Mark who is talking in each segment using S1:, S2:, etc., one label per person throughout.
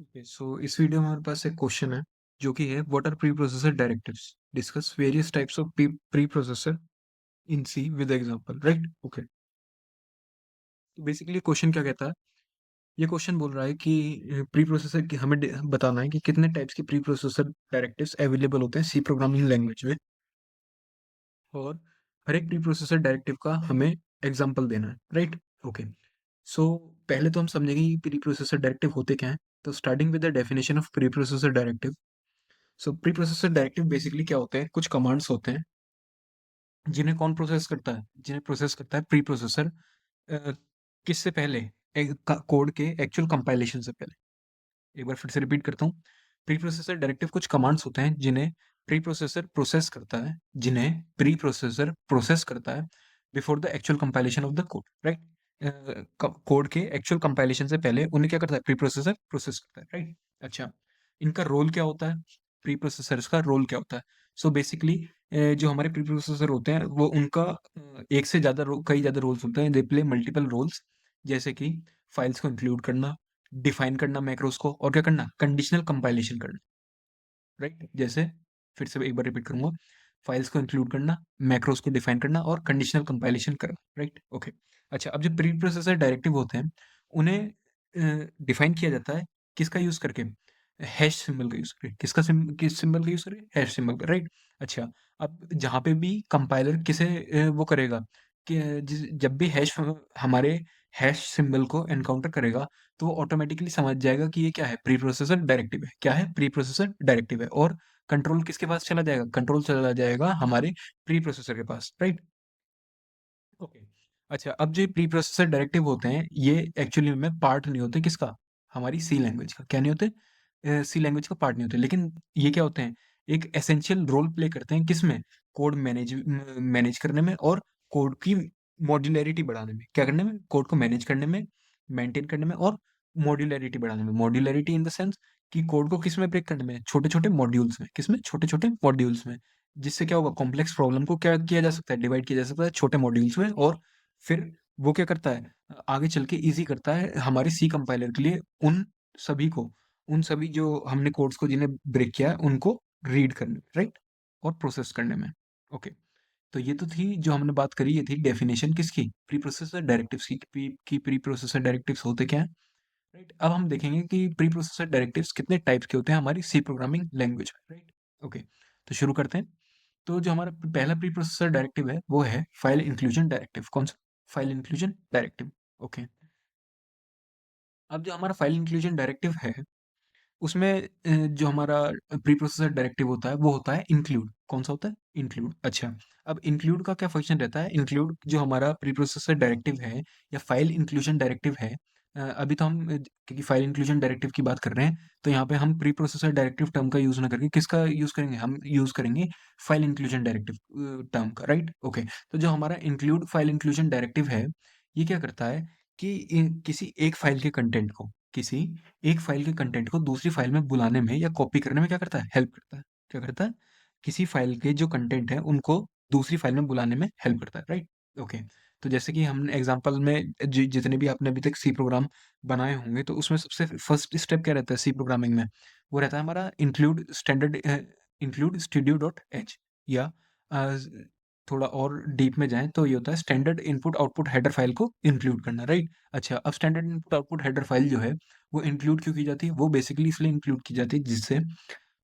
S1: सो इस वीडियो में हमारे पास एक क्वेश्चन है जो कि है what are preprocessor directives discuss various types of preprocessor in C with example right okay. तो बेसिकली क्वेश्चन क्या कहता है, ये क्वेश्चन बोल रहा है कि प्री प्रोसेसर की हमें बताना है कि कितने टाइप्स के प्री प्रोसेसर डायरेक्टिव्स अवेलेबल होते हैं सी प्रोग्रामिंग लैंग्वेज में, और हर एक प्री प्रोसेसर डायरेक्टिव का हमें एग्जांपल देना है राइट ओके। सो पहले तो हम समझेंगे कि प्री प्रोसेसर डायरेक्टिव होते क्या हैं। तो starting with the definition of pre processor directive. So pre processor directive basically क्या होते हैं, कुछ कमांड्स होते हैं जिन्हें कौन प्रोसेस करता है, जिन्हें प्रोसेस करता है प्री प्रोसेसर। किससे पहले, कोड के एक्चुअल कंपाइलेशन से पहले। एक बार फिर से रिपीट करता हूँ। प्री प्रोसेसर डायरेक्टिव कुछ कमांड्स होते हैं जिन्हें प्री प्रोसेसर प्रोसेस करता है, जिन्हें प्री प्रोसेसर प्रोसेस करता है before the actual compilation of the code right. Code के एक्चुअल कंपाइलेशन से पहले उन्हें क्या करता है, प्री प्रोसेसर प्रोसेस करता है राइट। अच्छा, इनका रोल क्या होता है, प्री प्रोसेसर्स का रोल क्या होता है। सो बेसिकली जो हमारे प्री प्रोसेसर होते हैं वो उनका एक से ज्यादा कई ज्यादा रोल्स होते हैं, दे प्ले मल्टीपल रोल्स। जैसे कि फाइल्स को इंक्लूड करना, डिफाइन करना मैक्रोस को, और क्या करना, कंडीशनल कंपाइलेशन करना राइट। जैसे फिर से एक बार रिपीट करूंगा, फाइल्स को इंक्लूड करना, मैक्रोस को डिफाइन करना और कंडीशनल कंपाइलेशन करना राइट ओके। अच्छा, अब जो प्री प्रोसेसर डायरेक्टिव होते हैं उन्हें डिफाइन किया जाता है किसका यूज करके, हैश सिंबल का यूज करके। किस सिंबल का यूज करके, हैश सिंबल का राइट। अच्छा, अब जहां पे भी कंपाइलर किसे वो करेगा कि जब भी हैश हमारे हैश सिंबल को एनकाउंटर करेगा तो वो ऑटोमेटिकली समझ जाएगा कि ये क्या है, प्री प्रोसेसर डायरेक्टिव है। क्या है, प्री प्रोसेसर डायरेक्टिव है। और कंट्रोल किसके पास चला जाएगा, कंट्रोल चला जाएगा हमारे प्री प्रोसेसर के पास राइट ओके। अच्छा, अब जो प्री प्रोसेसर डायरेक्टिव होते हैं ये एक्चुअली में पार्ट नहीं होते किसका, हमारी सी लैंग्वेज का। क्या नहीं होते, सी लैंग्वेज का पार्ट नहीं होते, लेकिन ये क्या होते हैं, एक एसेंशियल रोल प्ले करते हैं किसमें, कोड मैनेज मैनेज करने में और कोड की मॉड्यूलैरिटी बढ़ाने में। क्या करने में, कोड को मैनेज करने में, मेंटेन करने में और मॉड्यूलैरिटी बढ़ाने में। मॉड्यूलैरिटी इन द सेंस कि कोड को किस में ब्रेक करने में, छोटे छोटे मॉड्यूल्स में। किसमें, छोटे छोटे मॉड्यूल्स में। जिससे क्या होगा, कॉम्प्लेक्स प्रॉब्लम को क्या किया जा सकता है, डिवाइड किया जा सकता है छोटे मॉड्यूल्स में। और फिर वो क्या करता है, आगे चल के इजी करता है हमारे सी कंपाइलर के लिए उन सभी को, उन सभी जो हमने कोड्स को जिन्हें ब्रेक किया है उनको रीड करने में राइट, और प्रोसेस करने में ओके। तो ये तो थी जो हमने बात करी, ये थी डेफिनेशन किसकी, प्री प्रोसेसर डायरेक्टिव्स की प्री प्रोसेसर डायरेक्टिव्स होते क्या है राइट। अब हम देखेंगे कि प्री प्रोसेसर डायरेक्टिव्स कितने टाइप्स के होते हैं हमारी सी प्रोग्रामिंग लैंग्वेज में राइट ओके। तो शुरू करते हैं। तो जो हमारा पहला प्री प्रोसेसर डायरेक्टिव है वो है फाइल इंक्लूजन डायरेक्टिव। कौन सा, फाइल इंक्लूजन डायरेक्टिव ओके। अब जो हमारा फाइल इंक्लूजन डायरेक्टिव है उसमें जो हमारा प्री प्रोसेसर डायरेक्टिव होता है वो होता है इंक्लूड। कौन सा होता है, इंक्लूड। अच्छा, अब इंक्लूड का क्या फंक्शन रहता है, इंक्लूड जो हमारा प्री प्रोसेसर डायरेक्टिव है या फाइल इंक्लूजन डायरेक्टिव है, अभी तो हम क्योंकि फाइल इंक्लूजन डायरेक्टिव की बात कर रहे हैं तो यहाँ पे हम प्री प्रोसेसर डायरेक्टिव टर्म का यूज ना करके किसका यूज करेंगे, हम यूज करेंगे फाइल इंक्लूजन डायरेक्टिव टर्म का राइट ओके। तो जो हमारा इंक्लूड फाइल इंक्लूजन डायरेक्टिव है ये क्या करता है कि किसी एक फाइल के कंटेंट को, किसी एक फाइल के कंटेंट को दूसरी फाइल में बुलाने में या कॉपी करने में क्या करता है, हेल्प करता है। क्या करता है, किसी फाइल के जो कंटेंट है उनको दूसरी फाइल में बुलाने में हेल्प करता है राइट ओके। तो जैसे कि हमने एग्जांपल में जितने भी आपने अभी तक सी प्रोग्राम बनाए होंगे तो उसमें सबसे फर्स्ट स्टेप क्या रहता है सी प्रोग्रामिंग में, वो रहता है हमारा include standard, include studio dot H, या अ, थोड़ा और डीप में जाएं तो ये होता है standard input output header file को इंक्लूड करना राइट। अच्छा, अब standard input output header file जो है वो इंक्लूड क्यों की जाती है, वो बेसिकली इसलिए इंक्लूड की जाती है जिससे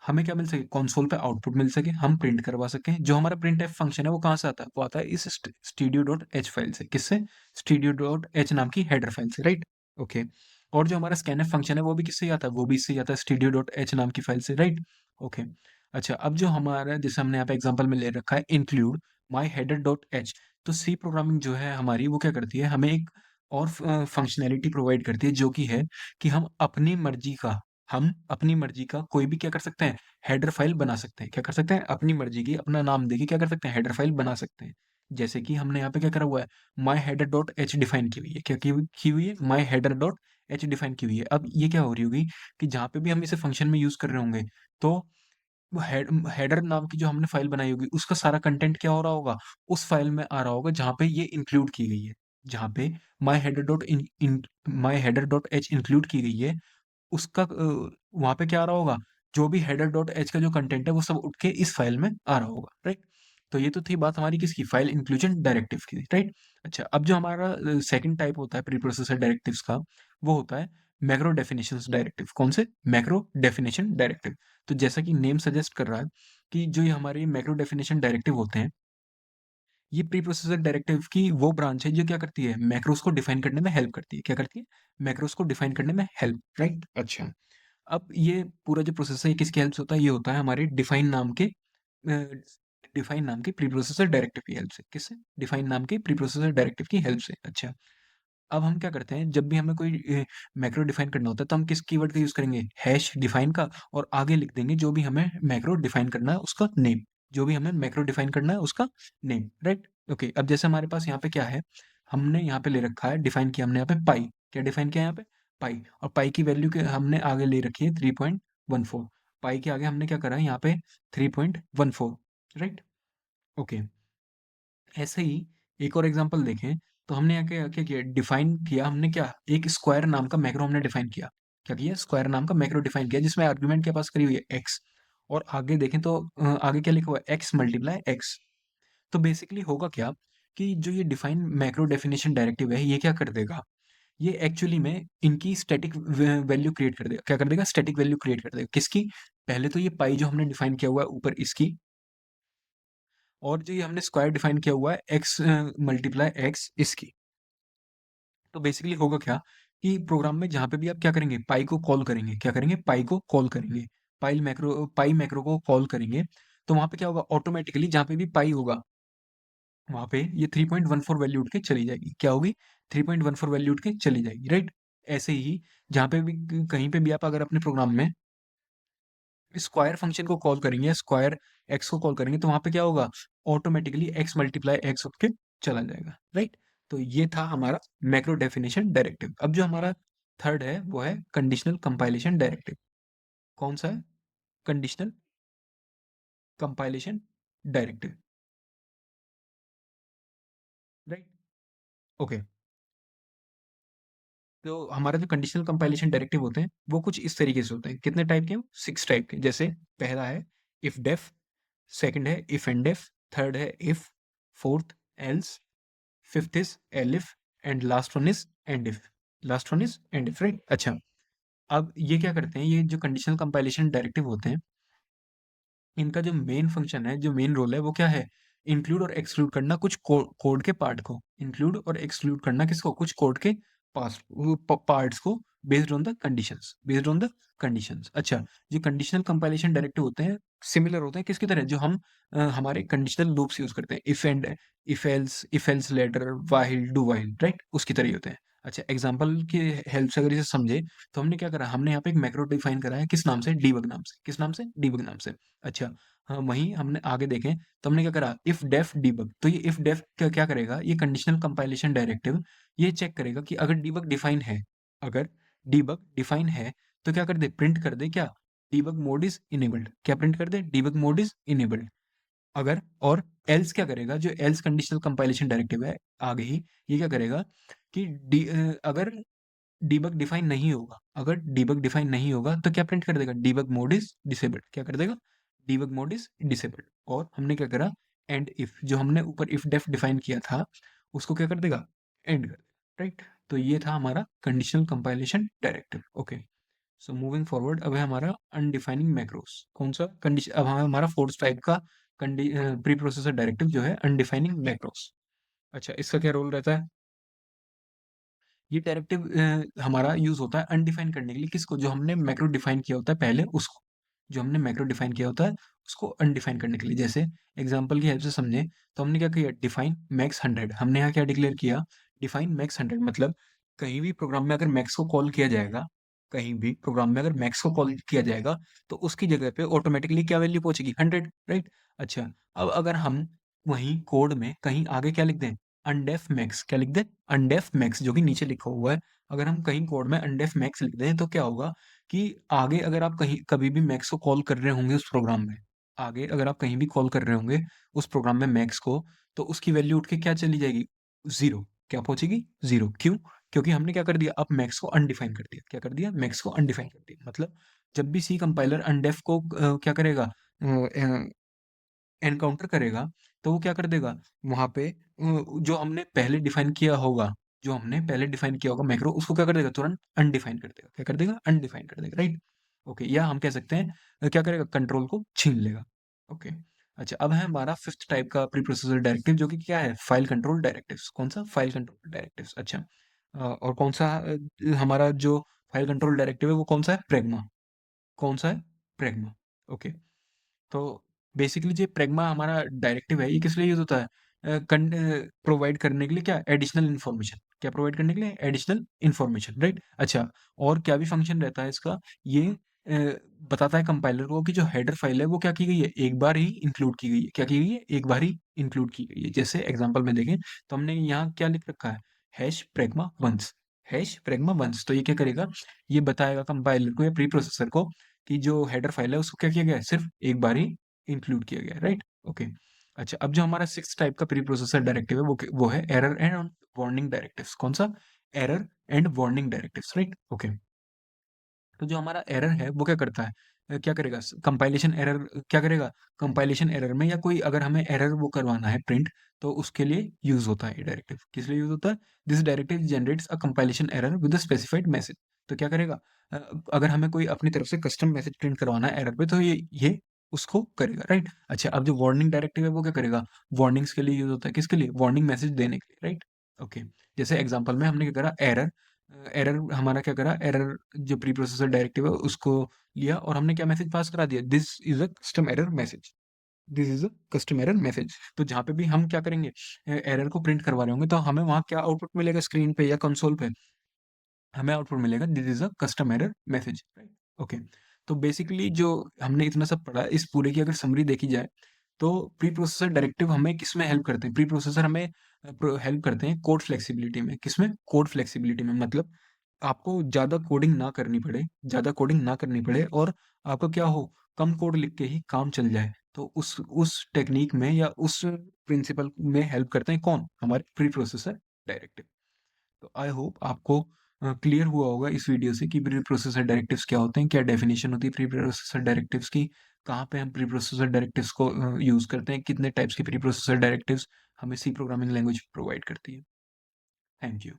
S1: हमें क्या मिल सके, कंसोल पे आउटपुट मिल सके, हम प्रिंट करवा सकें। जो हमारा प्रिंट एफ फंक्शन है वो कहाँ से आता है, वो आता है इस स्टूडियो डॉट एच फाइल से। किससे, स्टूडियो डॉट एच नाम की हेडर फाइल से राइट ओके। और जो हमारा स्कैन एफ फंक्शन है वो भी किससे ही आता है, वो भी इससे ही आता है, स्टूडियो डॉट एच नाम की फाइल से राइट ओके। अच्छा, अब जो हमारा जैसे हमने यहाँ पे एग्जाम्पल में ले रखा है इंक्लूड माई हेडर डॉट एच, तो सी प्रोग्रामिंग जो है हमारी वो क्या करती है, हमें एक और फंक्शनैलिटी प्रोवाइड करती है जो कि है कि हम अपनी मर्जी का कोई भी क्या कर सकते हैं, हेडर फाइल बना सकते हैं। क्या कर सकते हैं, अपनी मर्जी की अपना नाम देके क्या कर सकते हैं, हेडर फाइल बना सकते हैं। जैसे कि हमने यहाँ पे क्या करा हुआ है, माई हेडर डॉट एच डिफाइन की हुई है। क्या की हुई है, माई हेडर डॉट एच डिफाइन की हुई है। अब ये क्या हो रही होगी कि जहाँ पे भी हम इसे फंक्शन में यूज कर रहे होंगे तो वो हेडर नाम की जो हमने फाइल बनाई होगी उसका सारा कंटेंट क्या हो रहा होगा, उस फाइल में आ रहा होगा जहाँ पे ये इंक्लूड की गई है। जहाँ पे my header dot my header dot h include की गई है उसका वहाँ पे क्या आ रहा होगा, जो भी हेडर डॉट एच का जो कंटेंट है वो सब उठ के इस फाइल में आ रहा होगा, राइट? तो ये तो थी बात हमारी किसकी, फाइल इंक्लूजन डायरेक्टिव की, राइट? अच्छा, अब जो हमारा सेकंड टाइप होता है प्री प्रोसेसर डायरेक्टिव्स का, वो होता है मैक्रो डेफिनेशंस डायरेक्टिव। कौन से? Macro definition directive. तो जैसा कि नेम सजेस्ट कर रहा है कि जो ये हमारे मैक्रो डेफिनेशन डायरेक्टिव होते हैं, ये प्री प्रोसेसर डायरेक्टिव की वो ब्रांच है जो क्या करती है, मैक्रोस को डिफाइन करने में हेल्प करती है। क्या करती है? मैक्रोस को डिफाइन करने में हेल्प, राइट? अच्छा, अब ये पूरा जो प्रोसेस है ये किसकी हेल्प से होता है? ये होता है हमारे डिफाइन नाम के प्री प्रोसेसर डायरेक्टिव की हेल्प से। किससे? डिफाइन नाम के प्री प्रोसेसर डायरेक्टिव की हेल्प से। अच्छा, अब हम क्या करते हैं, जब भी हमें कोई मैक्रो डिफाइन करना होता है तो हम किस कीवर्ड का यूज करेंगे? हैश डिफाइन का, और आगे लिख देंगे जो भी हमें मैक्रो डिफाइन करना है उसका नेम, जो भी हमें मैक्रो डिफाइन करना है उसका नेम, राइट? ओके, अब जैसे हमारे पास यहाँ पे क्या है, हमने यहाँ पे ले रखा है, डिफाइन किया हमने यहाँ पे पाई। क्या डिफाइन किया यहाँ पे? पाई। और पाई की वैल्यू के हमने आगे ले रखी है 3.14। पाई के आगे हमने क्या करा है यहाँ पे? 3.14, राइट? ओके, ऐसे ही एक और एग्जांपल देखें तो हमने यहाँ क्या क्या किया, डिफाइन किया हमने क्या, एक स्क्वायर नाम का मैक्रो हमने डिफाइन किया। क्या किया? स्क्वायर नाम का मैक्रो डिफाइन किया जिसमें आर्गुमेंट के पास करी हुई है एक्स, और आगे देखें तो आगे क्या लिखा हुआ है? X multiply x. तो बेसिकली होगा क्या कि जो ये डिफाइन मैक्रो डेफिनेशन डायरेक्टिव है ये क्या कर देगा, ये एक्चुअली में इनकी स्टैटिक वैल्यू क्रिएट कर देगा। क्या कर देगा? स्टैटिक वैल्यू क्रिएट कर देगा। किसकी? पहले तो ये पाई जो हमने डिफाइन किया हुआ है ऊपर इसकी, और जो ये हमने स्क्वायर डिफाइन किया हुआ है एक्स मल्टीप्लाई एक्स इसकी। तो बेसिकली होगा क्या कि प्रोग्राम में जहां पे भी आप क्या करेंगे, पाई को कॉल करेंगे, क्या करेंगे? पाई को कॉल करेंगे, पाई मैक्रो को कॉल करेंगे, तो वहां पे क्या होगा, ऑटोमेटिकली जहां पे भी पाई होगा वहां पे ये 3.14 वैल्यू उठ के चली जाएगी। क्या होगी? 3.14 वैल्यू उठ के चली जाएगी, राइट? ऐसे ही जहां पे भी कहीं पे भी आप अगर अपने प्रोग्राम में स्क्वायर फंक्शन को कॉल करेंगे, स्क्वायर एक्स को कॉल करेंगे, तो वहां पे क्या होगा, ऑटोमेटिकली एक्स मल्टीप्लाई एक्स उठ के चला जाएगा, राइट? तो ये था हमारा मैक्रो डेफिनेशन डायरेक्टिव। अब जो हमारा थर्ड है वो है कंडीशनल कंपाइलेशन डायरेक्टिव। कौन सा है? Conditional compilation directive, right? Okay, तो हमारा जो कंडीशनल कंपाइलेशन डायरेक्टिव होते हैं वो कुछ इस तरीके से होते हैं। कितने टाइप के? 6 टाइप के। जैसे पहला है इफ डेफ, सेकंड है इफ एंड डेफ, थर्ड है if, fourth else, fifth is elif, and last one is and if. Last one is and if, right? अच्छा, अब ये क्या करते हैं, ये जो कंडीशनल कंपाइलेशन डायरेक्टिव होते हैं इनका जो मेन फंक्शन है, जो मेन रोल है वो क्या है? इंक्लूड और एक्सक्लूड करना कुछ कोड के पार्ट को, इंक्लूड और एक्सक्लूड करना किसको? कुछ कोड के पास पार्ट्स को, based on the conditions, based on the conditions. अच्छा, जो कंडीशनल कंपाइलेशन डायरेक्टिव होते हैं सिमिलर होते हैं किसकी तरह, जो हम हमारे कंडीशनल लूप्स यूज करते हैं, if else ladder, while, do while, right? उसकी तरह ही होते हैं। अच्छा, एग्जांपल की हेल्प से अगर इसे समझे तो हमने क्या करा, हमने यहाँ पे एक मैक्रो डिफाइन करा है, किस नाम से? डीबग नाम से। किस नाम से? डीबग नाम से। अच्छा, हाँ, वहीं हमने आगे देखें तो हमने क्या करा, इफ डेफ डीबग। तो ये इफ डेफ क्या क्या करेगा, ये कंडीशनल कंपाइलेशन डायरेक्टिव ये चेक करेगा कि अगर डीबग डिफाइन है, अगर डीबग डिफाइन है तो क्या कर दे, प्रिंट कर दे क्या, डीबग मोड इज इनेबल्ड। क्या प्रिंट कर दे? Debug mode is enabled. अगर, और एल्स क्या करेगा, जो एल्स कंडीशनल कंपाइलेशन डायरेक्टिव है आगे ही, ये क्या करेगा कि अगर डीबग डिफाइन नहीं होगा, अगर डीबग डिफाइन नहीं होगा तो क्या प्रिंट कर देगा, डीबग मोड इज डिसेबल्ड। क्या कर देगा? Debug mode is disabled. और हमने क्या करा, एंड इफ, जो हमने ऊपर इफ डेफ डिफाइन किया था उसको क्या कर देगा, एंड कर देगा, राइट? तो ये था हमारा conditional compilation directive. Okay, so moving forward, अब है हमारा अनडिफाइनिंग मैक्रोस। कौन सा कंडीशन, अब हमारा फोर्थ टाइप का प्री प्रोसेसर डायरेक्टिव जो है अनडिफाइनिंग मैक्रोस। अच्छा, इसका क्या रोल रहता है? ये डायरेक्टिव हमारा यूज होता है अनडिफाइन करने के लिए, किसको? जो हमने मैक्रो डिफाइन किया होता है पहले उसको, जो हमने मैक्रो डिफाइन किया होता है उसको अनडिफाइन करने के लिए। जैसे एग्जांपल की हेल्प से समझे तो हमने क्या किया, डिफाइन मैक्स 100। हमने यहाँ क्या डिक्लेयर किया, डिफाइन मैक्स 100। मतलब कहीं भी प्रोग्राम में अगर मैक्स को कॉल किया जाएगा, कहीं भी प्रोग्राम में अगर मैक्स को कॉल किया जाएगा तो उसकी जगह पे ऑटोमेटिकली क्या वैल्यू पहुंचेगी, 100, राइट? अच्छा, अब अगर हम वहीं कोड में कहीं आगे क्या लिख दें, अनडेफ मैक्स, क्या लिख दें, अनडेफ मैक्स, जो कि नीचे लिखा हुआ है, अगर हम कहीं कोड में अनडेफ मैक्स लिख दें तो क्या होगा कि आगे अगर आप कहीं कभी भी मैक्स को कॉल कर रहे होंगे उस प्रोग्राम में, आगे अगर आप कहीं भी कॉल कर रहे होंगे उस प्रोग्राम में मैक्स को, तो उसकी वैल्यू उठ के क्या चली जाएगी, जीरो। क्या पहुंचेगी? जीरो। क्यों? क्योंकि हमने क्या कर दिया, अब मैक्स को अनडिफाइन कर दिया। क्या कर दिया? मैक्स को अनडिफाइन कर दिया। मतलब जब भी सी कंपाइलर अनडेफ को क्या करेगा, एनकाउंटर करेगा, तो वो क्या कर देगा, वहां पे जो हमने पहले डिफाइन किया होगा, जो हमने पहले डिफाइन किया होगा मैक्रो, उसको क्या कर देगा, तुरंत अनडिफाइन कर देगा। क्या कर देगा? अनडिफाइन कर देगा, राइट। ओके, या हम कह सकते हैं क्या करेगा, कंट्रोल को छीन लेगा। ओके। अच्छा, अब है हमारा फिफ्थ टाइप का प्री प्रोसेसर डायरेक्टिव, जो कि क्या है, फाइल कंट्रोल डायरेक्टिव्स। कौन सा? File control directives. अच्छा, और कौन सा हमारा जो फाइल कंट्रोल डायरेक्टिव है वो कौन सा है? प्रेगमा। कौन सा है? प्रेगमा। ओके। तो बेसिकली जो प्रेगमा हमारा डायरेक्टिव है, ये किस लिए यूज होता है? प्रोवाइड करने के लिए, क्या, एडिशनल इन्फॉर्मेशन। क्या प्रोवाइड करने के लिए? Additional information, right. अच्छा, और क्या भी फंक्शन रहता है इसका, ये बताता है कंपाइलर को कि जो हेडर फाइल है वो क्या की गई है, एक बार ही इंक्लूड की गई है। क्या की गई है? एक बार ही इंक्लूड की गई है। जैसे एग्जांपल में देखें तो हमने यहाँ क्या लिख रखा है, हैश प्रेगमा वंस। हैश प्रेगमा वंस, तो ये क्या करेगा, ये बताएगा कंपाइलर को या प्री प्रोसेसर को कि जो हेडर फाइल है उसको क्या किया गया है, सिर्फ एक बार ही इंक्लूड किया गया है, राइट। ओके। अच्छा, अब जो हमारा सिक्स टाइप का प्री प्रोसेसर डायरेक्टिव है वो है एरर एंड वार्निंग डायरेक्टिव्स। कौन सा? Error and warning directives, right. Okay. तो जो हमारा एरर है वो क्या करता है, क्या करेगा, कंपाइलेशन एरर। क्या करेगा? कंपाइलेशन एरर में या कोई अगर हमें एरर वो करवाना है प्रिंट, तो उसके लिए यूज होता है ये डायरेक्टिव। किस लिए यूज होता है? This directive generates a compilation error with a specified message. तो क्या करेगा, अ, अगर हमें कोई अपनी तरफ से कस्टम मैसेज प्रिंट करवाना है एरर पे, तो ये उसको करेगा, राइट। अच्छा, अब जो वार्निंग डायरेक्टिव है वो क्या करेगा, वार्निंग्स के लिए यूज होता है। किसके लिए? वार्निंग मैसेज देने के लिए, राइट। ओके। जैसे एग्जांपल में हमने क्या करा, एरर। एरर हमारा क्या करा, एरर जो प्री प्रोसेसर डायरेक्टिव है उसको लिया और हमने क्या मैसेज पास करा दिया, this is a custom error message. This is a custom error message. तो जहां पे भी हम क्या करेंगे, एरर को प्रिंट करवा रहे होंगे, तो हमें वहां क्या आउटपुट मिलेगा, स्क्रीन पे या कंसोल पे हमें आउटपुट मिलेगा, this is a custom error message, right. Okay. तो बेसिकली जो हमने इतना सब पढ़ा, इस पूरे की अगर समरी देखी जाए, तो प्री प्रोसेसर डायरेक्टिव हमें किसमें हेल्प करते हैं, प्री प्रोसेसर हमें हेल्प करते हैं कोड फ्लेक्सिबिलिटी में। किसमें? कोड फ्लेक्सिबिलिटी में। मतलब आपको ज़्यादा कोडिंग ना करनी पड़े, ज़्यादा कोडिंग ना करनी पड़े, और आपका क्या हो, कम कोड लिख के ही काम चल जाए। तो उस टेक्निक में या उस प्रिंसिपल में हेल्प करते हैं कौन? हमारे प्री प्रोसेसर डायरेक्टिव। तो आई होप आपको क्लियर हुआ होगा इस वीडियो से कि प्री प्रोसेसर डायरेक्टिव्स क्या होते हैं, क्या डेफिनेशन होती है प्री प्रोसेसर डायरेक्टिव्स की, कहाँ पे हम प्री प्रोसेसर डायरेक्टिव्स को यूज़ करते हैं, कितने टाइप्स की प्री प्रोसेसर डायरेक्टिव्स हमें सी प्रोग्रामिंग लैंग्वेज प्रोवाइड करती है। Thank you.